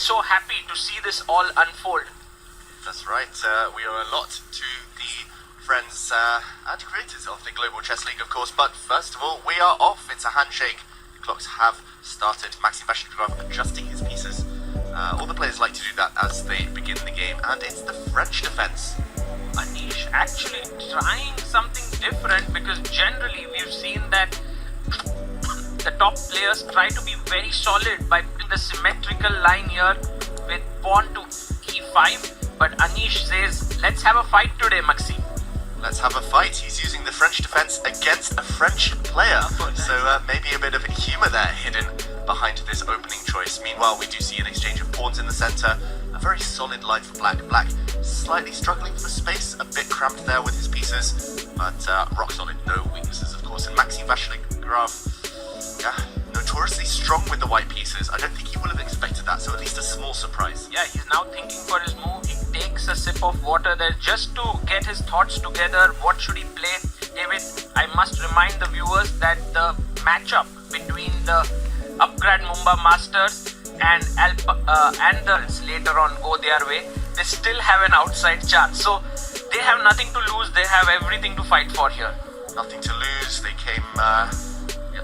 so happy to see this all unfold. That's right. We owe a lot to the friends and creators of the Global Chess League, of course. But first of all, we are off. It's a handshake. The clocks have started. Maxime Vachier-Lagrave adjusting his pieces. All the players like to do that as they begin the game, and it's the French defense. Anish actually trying something different, because generally we've seen that the top players try to be very solid by putting the symmetrical line here with pawn to e5. But Anish says, let's have a fight today, Maxime. Let's have a fight. He's using the French defense against a French player. So maybe a bit of humour there hidden behind this opening choice. Meanwhile, we do see an exchange of pawns in the centre. A very solid line for Black. Black slightly struggling for space, a bit cramped there with his pieces, but rock solid, no weaknesses, of course. And Maxime Vachier-Lagrave, notoriously strong with the white pieces. I don't think he would have expected that, so at least a small surprise. Yeah, he's now thinking for his move. He takes a sip of water there just to get his thoughts together. What should he play? David, I must remind the viewers that the matchup between the Upgrad Mumbai Masters and the later on go their way, they still have an outside chance. So they have nothing to lose, they have everything to fight for here. Nothing to lose. They came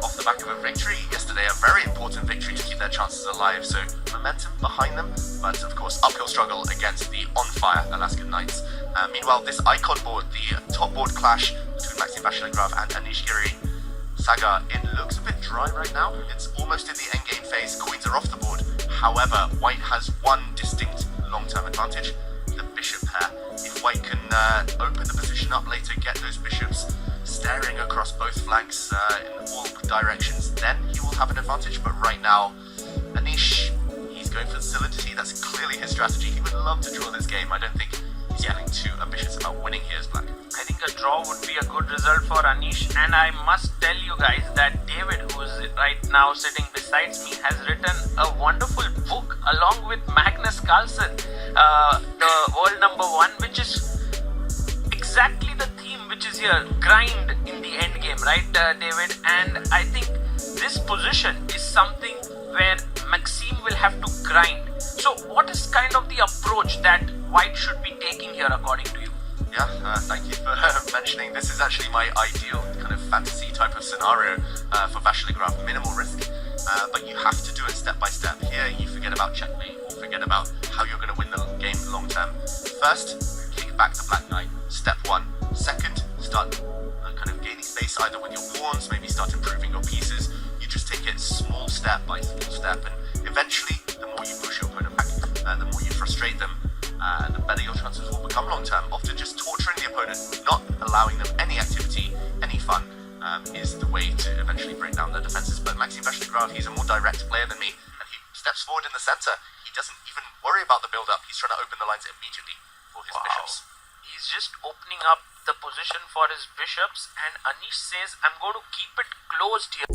off the back of a victory yesterday, a very important victory to keep their chances alive. So momentum behind them, but of course uphill struggle against the on-fire Alaskan Knights. Meanwhile, this icon board, the top board clash between Maxime Vachier-Lagrave and Anish Giri, Saga, it looks a bit dry right now. It's almost in the endgame phase. Coins are off the board. However, White has one distinct long-term advantage, the bishop pair. If White can open the position up later, get those bishops staring across both flanks in all directions, then he will have an advantage. But right now, Anish, he's going for the solidity. That's clearly his strategy. He would love to draw this game. I don't think he's feeling too ambitious about winning here as Black. I think a draw would be a good result for Anish, and I must tell you guys that David, who is right now sitting beside me, has written a wonderful book along with Magnus Carlsen, the world #1, which is exactly the theme which is here, grind in the end game, right, David? And I think this position is something where Maxime will have to grind. So what is kind of the approach that White should be taking here according to you? Yeah, thank you for mentioning. This is actually my ideal kind of fantasy type of scenario for Vachier-Lagrave. Minimal risk, but you have to do it step by step. Here, you forget about checkmate. You forget about how you're going to win the game long term. First, kick back the Black Knight. Step 1. Second, start kind of gaining space either with your pawns, maybe start improving your pieces. You just take it small step by small step, and eventually, the more you push your opponent back, the more you frustrate them, the better your chances will become long term. Often just torturing the opponent, not allowing them any activity, any fun, is the way to eventually break down their defenses. But Maxime Vachier-Lagrave, he's a more direct player than me, and he steps forward in the center. He doesn't even worry about the build-up. He's trying to open the lines immediately for his bishops. He's just opening up the position for his bishops, and Anish says, I'm going to keep it closed here.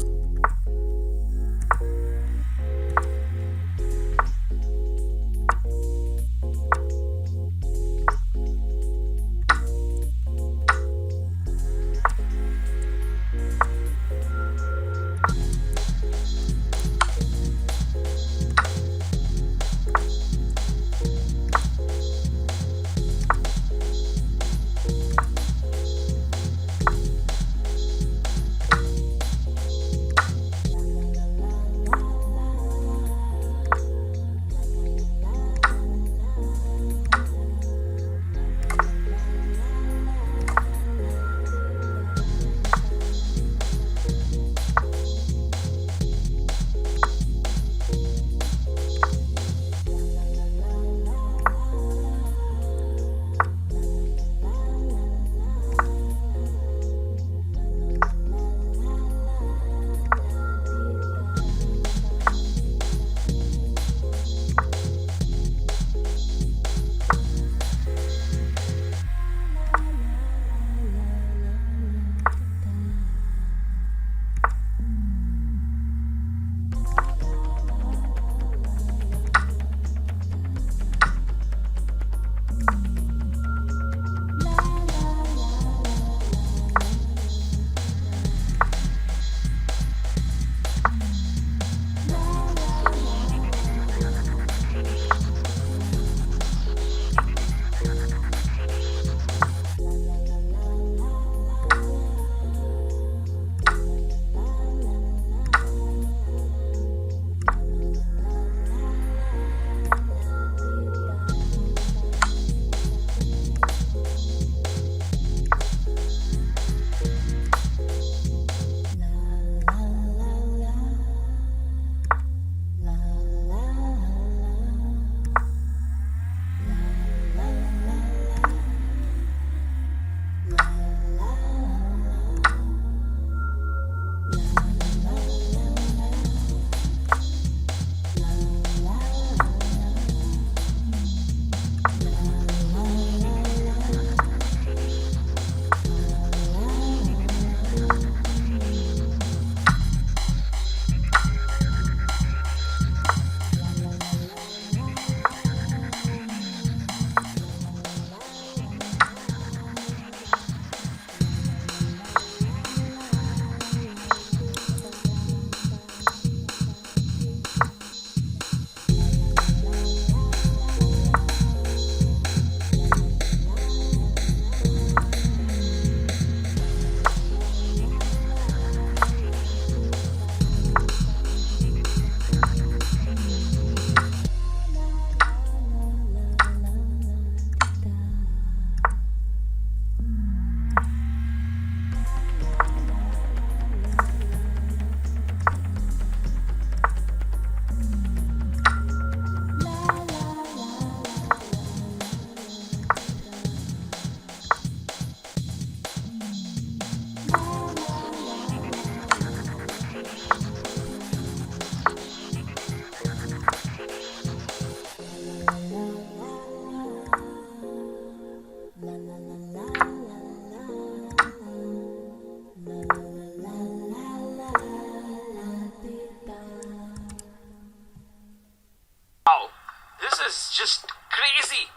This is just crazy.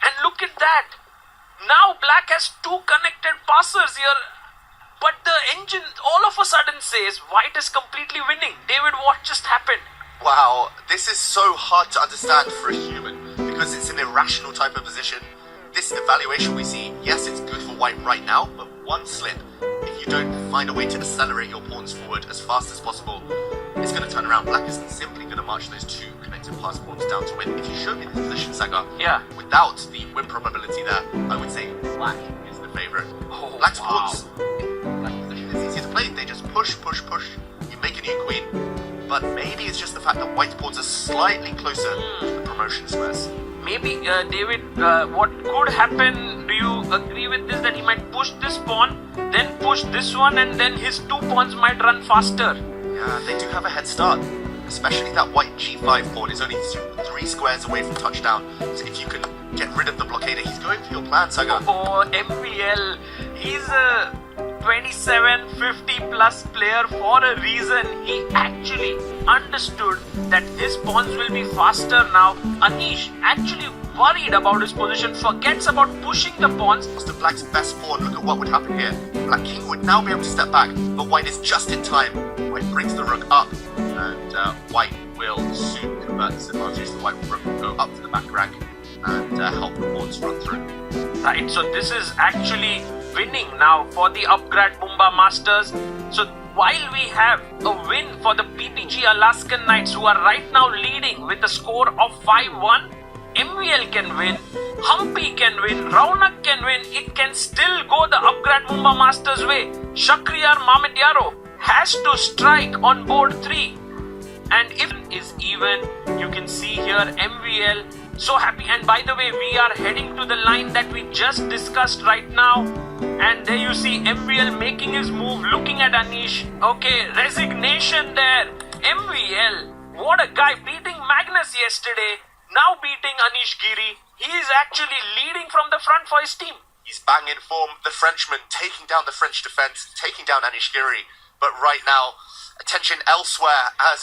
And look at that. Now Black has two connected passers here. But the engine all of a sudden says White is completely winning. David, what just happened? Wow, this is so hard to understand for a human because it's an irrational type of position. This evaluation we see, yes, it's good for White right now, but one slip, if you don't find a way to accelerate your pawns forward as fast as possible, it's going to turn around. Black is simply going to march those two connected pass pawns down to win. If you showed me this position, Saga, without the win probability there, I would say Black is the favourite. Black's pawns, Black position is easy to play. They just push. You make a new queen. But maybe it's just the fact that White's pawns are slightly closer to the promotion squares. Maybe, David, what could happen, do you agree with this, that he might push this pawn, then push this one, and then his two pawns might run faster? Yeah, they do have a head start. Especially that White g5 pawn is only 3 squares away from touchdown. So if you can get rid of the blockader, he's going for your plan, Saga. Oh, MVL, he's a 27, 50 plus player for a reason. He actually understood that his pawns will be faster now. Anish actually worried about his position, forgets about pushing the pawns. After Black's best pawn, look at what would happen here. Black King would now be able to step back, but White is just in time. White brings the rook up, and White will soon convert this advantage. The White rook will go up to the back rank and help the pawns run through. Right, so this is actually winning now for the Upgrad Mumba Masters. So while we have a win for the PTG Alaskan Knights, who are right now leading with a score of 5-1, MVL can win, Humpy can win, Raunak can win, it can still go the Upgrad Mumba Masters way. Shakriyar Mamedyaro has to strike on board 3. And if it is even, you can see here MVL so happy. And by the way, we are heading to the line that we just discussed right now. And there you see MVL making his move, looking at Anish. Okay, resignation there. MVL, what a guy, beating Magnus yesterday. Now beating Anish Giri. He is actually leading from the front for his team. He's bang in form. The Frenchman taking down the French defence, taking down Anish Giri. But right now, attention elsewhere as